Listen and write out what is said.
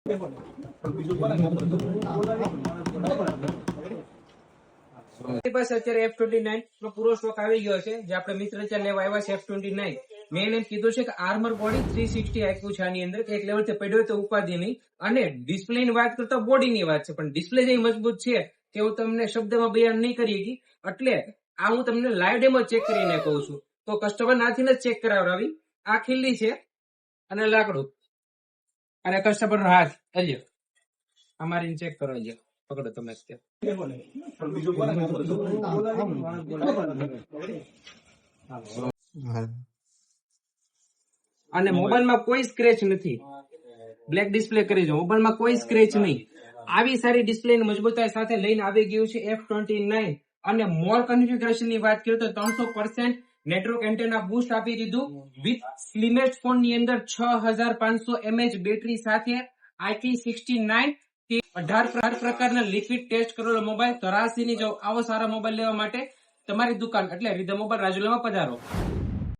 આપણી પાસે અત્યારે F29 નો પૂરો સ્ટોક આવી ગયો છે, જે આપણે મિત્ર ત્યાં લેવા આવ્યા છે. F29 મેં એમ કીધું છે કે આર્મર બોડી 360 આપ્યું છે આની અંદર, કે એક લેવલ થી પડ્યો તો ઉપાધિ નહીં. અને ડિસ્પ્લે ની વાત કરતા બોડી ની વાત છે, પણ ડિસ્પ્લે જે મજબૂત છે તે હું તમને શબ્દમાં બયાન નહીં કરી શકી. એટલે આ હું તમને લાઈવ ડેમો ચેક કરીને કહું છું. તો કસ્ટમર નાથી જ ચેક કરાવડાવી. આ ખીલ્લી છે અને લાકડું અને કસ્ટમર નો હાથ અલ્યો અમારી ચેક કરો. પકડો તમે અને મોબાઈલમાં કોઈ સ્ક્રેચ નથી. બ્લેક ડિસ્પ્લે કરી છે, મોબાઈલમાં કોઈ સ્ક્રેચ નહીં. આવી સારી ડિસ્પ્લે ની મજબૂતાઈ સાથે લઈને આવી ગયું છે F29. અને મોર કન્ફિગરેશન ની વાત કરીએ તો 300% નેટવર્ક એન્ટેના બૂસ્ટ આપી દીધું વિથ સ્લિમેસ્ટ ફોન ની અંદર 6500 mAh બેટરી સાથે IP69 18 પ્રકારના લિક્વિડ ટેસ્ટ કરેલો મોબાઈલ. તરાસી ની જાવ આવો સારા મોબાઈલ લેવા માટે તમારી દુકાન એટલે રીધમ મોબાઈલ રાજુલામાં પધારો.